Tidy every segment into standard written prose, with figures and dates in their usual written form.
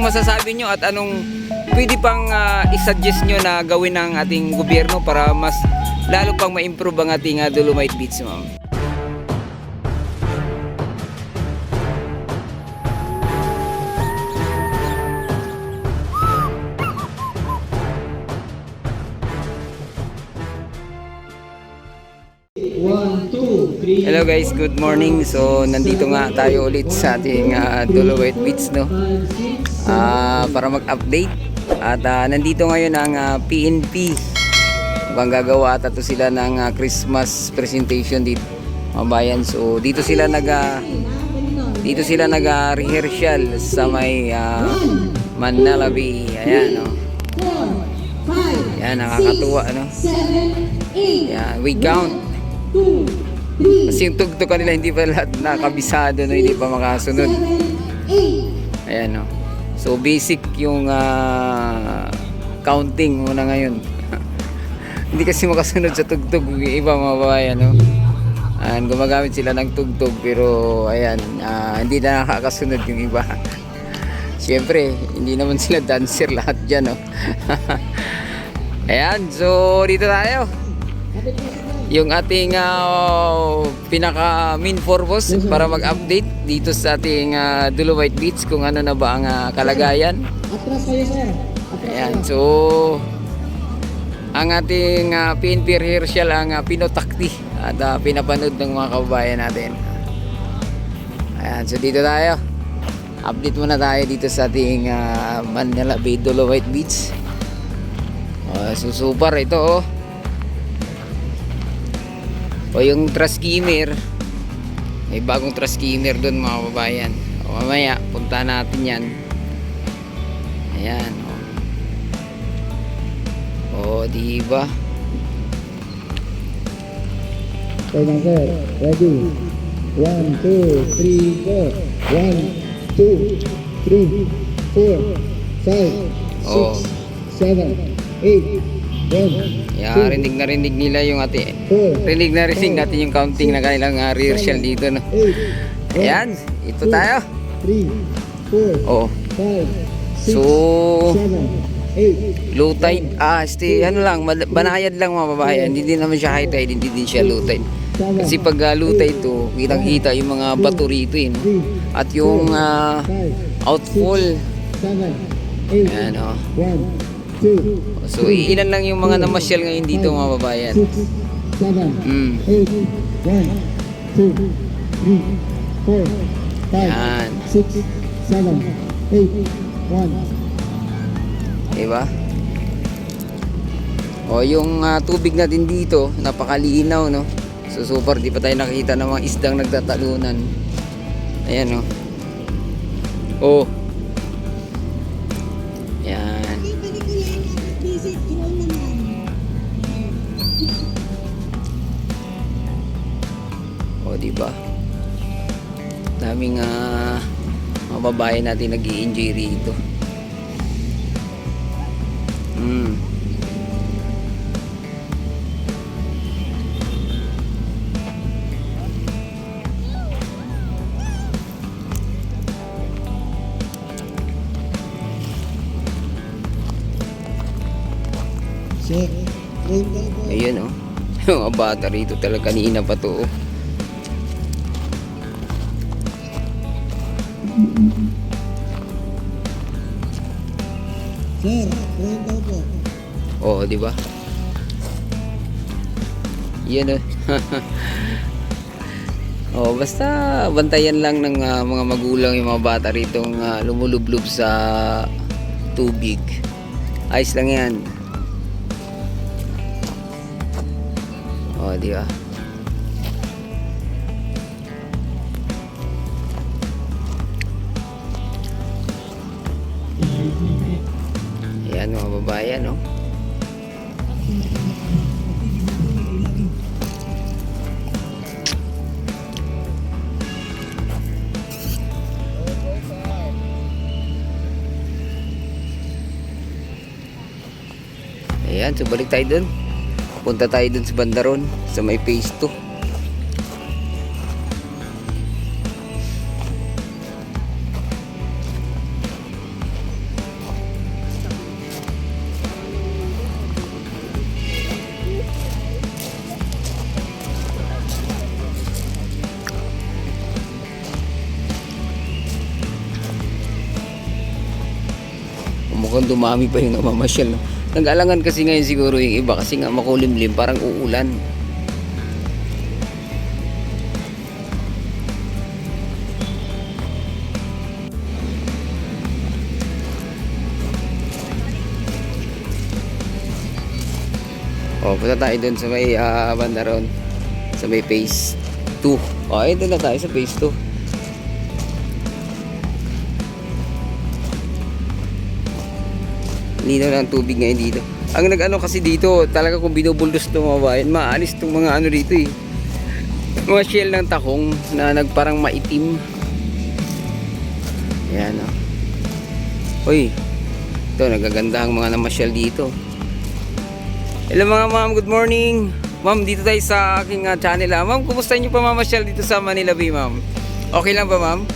masasabi nyo at anong pwede pang isuggest nyo na gawin ng ating gobyerno para mas lalo pang ma-improve ang ating Dolomite Beach, ma'am? Hello guys, good morning. So nandito nga tayo ulit sa ating Dolomite Beach, no? Para mag-update. At nandito ngayon ang PNP. Bang gagawa ata to sila ng Christmas presentation dito, mga bayan. So dito sila nag-rehearsal sa may Manila Bay. Ayan, no? Ayan, nakakatuwa, no? Ayan, we count. Kasi yung tugtog kanila hindi pa lahat nakabisado, no? Hindi pa makasunod. Ayan, no? So basic yung counting muna ngayon. Hindi kasi makasunod sa tugtog yung iba, mga babayan, no? Gumagamit sila ng tugtog pero ayan, hindi na nakakasunod yung iba. Siyempre hindi naman sila dancer lahat dyan, no? Ayan, so dito tayo. Yung ating pinaka main purpose para mag-update dito sa ating Dolomite Beach kung ano na ba ang kalagayan. Ayan, so ang ating PNP rehearsal ang pinotakti at pinapanood ng mga kababayan natin. Ayan, so dito tayo. Update muna tayo dito sa ating Manila Bay Dolomite Beach. So super ito, oh. O yung trash skimmer, may bagong trash skimmer doon, mga kababayan. O mamaya punta natin yan. Ayan, o diba? Okay na sir, ready? 1, 2, 3, 4. 1, 2, 3, 4, 5, 6, 7, 8. Yeah, rinig na rinig nila yung rinig natin yung counting na kanilang rehearsal dito, no? Ayan, ito tayo. Oh. So low tide, ano lang, banayad lang, mga babayan. Hindi din naman siya high tide, hindi din siya low tide. Kasi pag low tide to, kitang-kita yung mga bato rito, no? At yung outfall. Ayan, oh. So ilan lang yung mga namasyal ngayon dito, mga babayan. 6, 7, 8, 1, 2, 3, 4, 5, 6, 7, 8, 1. Diba? O yung tubig natin dito, napakalinaw, no? So super, di pa tayo nakita ng mga isdang nagtatalunan. Ayan, no? Oh. Ayan. O diba? Daming mga babae natin nag-i-enjoy rito. Ayun, oh. Yung mga bata rito talaga, kanina pa to, oh. Sir, friend daw po. Oo, di ba? Yan, oh. Oh, basta bantayan lang ng mga magulang yung mga bata ritong lumulublob sa tubig. Ayos lang yan. Oh, di ba? Ayan, mga babayan, no? Ayan, so balik tayo dun. Punta tayo dun sa Bandaron, sa may phase 2. Mukhang dumami pa yung namamasyal, no? Nag-alangan kasi ngayon siguro yung iba kasi nga makulimlim, parang uulan. O, punta tayo dun sa may banda ron. Sa may phase 2. O, ay doon na tayo sa phase 2. Linaw ng tubig ngayon dito. Ang nag-ano kasi dito, talaga kung binubuldos itong mga bayan, maalis itong mga ano dito eh. Mga shell ng takong na nagparang maitim. Ayan o. Uy, ito nagaganda ang mga namasyal dito. Hello mga ma'am, good morning. Ma'am, dito tayo sa aking channel. Ma'am, kumusta niyo pa mamasyal dito sa Manila Bay, ma'am? Okay lang ba, ma'am?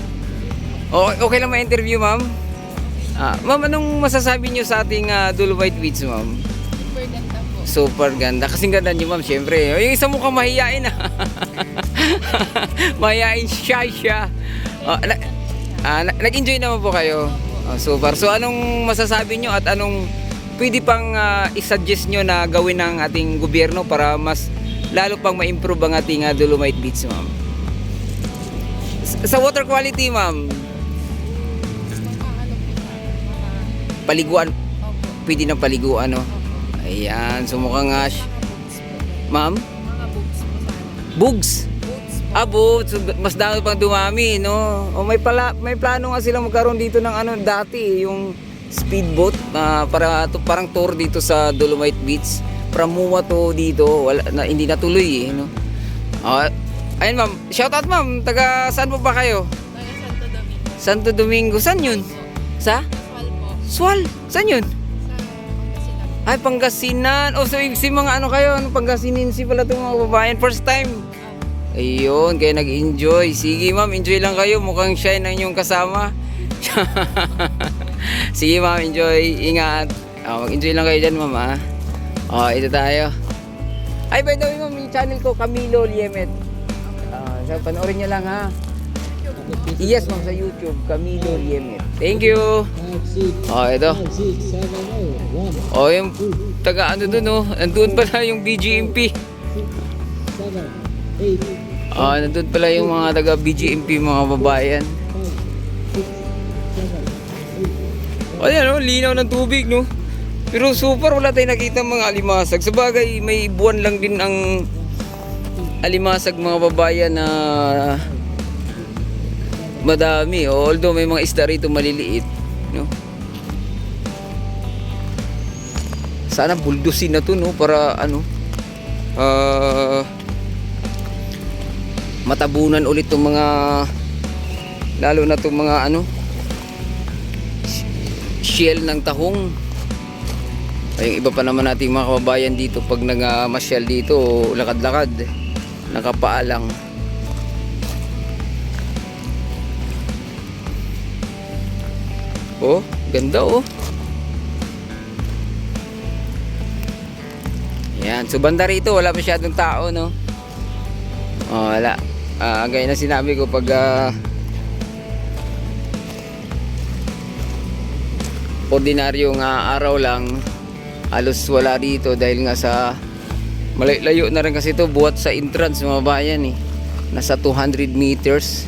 Okay lang ma-interview, ma'am? Ma'am, anong masasabi niyo sa ating Dolomite Beach, ma'am? Super ganda po. Super ganda. Kasing ganda niyo, ma'am, syempre. Yung isa mukhang mahihain, mahihain siya. Nag-enjoy naman po kayo? Super. So, anong masasabi niyo at anong pwede pang i-suggest nyo na gawin ng ating gobyerno para mas lalo pang ma-improve ang ating Dolomite Beach, ma'am? Sa water quality, ma'am, paliguan, pwede ng paliguan, no? Ayan, sumukhang nga ma'am? Mga boobs po sana. Bugs? Boobs po. Bugs, mas dami pang dumami, no? O may plano nga silang magkaroon dito ng ano dati, yung speedboat parang tour dito sa Dolomite Beach. From Mua to dito, hindi natuloy, no? Ayun, ma'am, shoutout, ma'am. Taga saan po ba kayo? Taga Santo Domingo. Santo Domingo. Saan yun? Sa? Swal po. Swal? Saan yun? Sa Pangasinan. Ay, Pangasinan. So si mga ano kayo, Pangasinense pala itong mga babayan. First time. Ayun, kaya nag-enjoy. Sige, ma'am, enjoy lang kayo. Mukhang shine ang inyong kasama. Sige, ma'am, enjoy. Ingat. Mag-enjoy lang kayo dyan, ma'am, ito tayo. Ay, by the way, ma'am, yung channel ko, Camilo Liemet. So, panoorin nyo lang, ha? Yes, ma'am, sa YouTube, Camilo Liemet. Thank you. 5, 6, Ito. 5, 6, 7, 8, 1, Yung taga ano dun, oh. Nandun pala yung BGMP. 7, 8, Nandun pala yung mga taga BGMP, mga babayan. 5, 6, 7, 8. Ayan, oh, linaw ng tubig, no? Pero super, wala tayong nakita mga alimasag. Sabagay, may buwan lang din ang alimasag, mga babayan, na madami. Although may mga isda rito maliliit, no? Sana buldusin na to, no? Para ano, matabunan ulit tong mga, lalo na tong mga ano, shell ng tahong. Ay, yung iba pa naman nating mga kababayan dito pag nagmasyal dito, lakad-lakad, nakapaalang. Oh, ganda, oh. Yan, so banda rito wala masyadong tao, no? Wala. Gaya na sinabi ko, pag ordinaryong araw lang, halos wala dito dahil nga sa malayo na rin kasi ito buhat sa entrance, mga bayan, eh. Nasa 200 meters.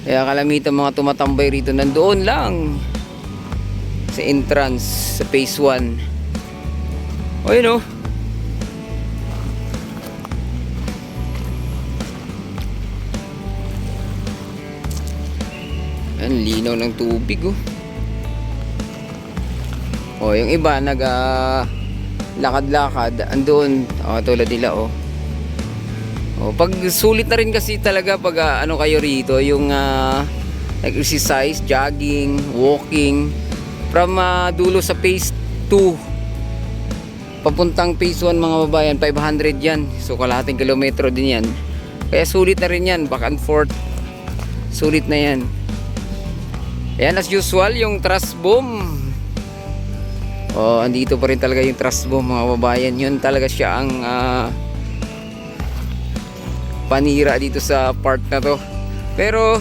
Kaya kalamitan mga tumatambay rito nandoon lang sa entrance sa phase 1. O yun, oh. Ang linaw ng tubig, oh. Yung iba lakad-lakad andun, tulad nila, pag sulit na rin kasi talaga pag ano kayo rito, yung exercise, jogging, walking from dulo sa phase 2 papuntang phase 1, mga babayan, 500 yan. So kalahating kilometro din yan. Kaya sulit na rin yan, back and forth. Sulit na yan. Ayan, as usual, yung thrust bomb. Andito pa rin talaga yung thrust bomb, mga babayan. Yun talaga siya ang panira dito sa part na to. Pero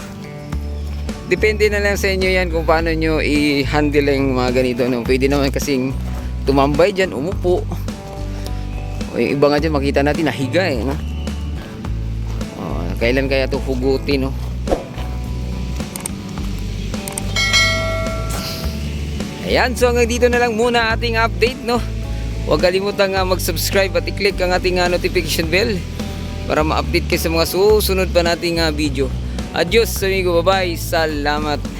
depende na lang sa inyo yan kung paano nyo i-handle yung mga ganito, no? Pwede naman kasing tumambay dyan, umupo. O yung iba nga dyan, makita natin nahiga eh, no? Kailan kaya ito hugutin, no? Ayan, so hanggang dito na lang muna ating update, no? Huwag kalimutan nga mag-subscribe at i-click ang ating notification bell para ma-update kayo sa mga susunod pa nating video. Adios amigo, bye-bye. Salamat.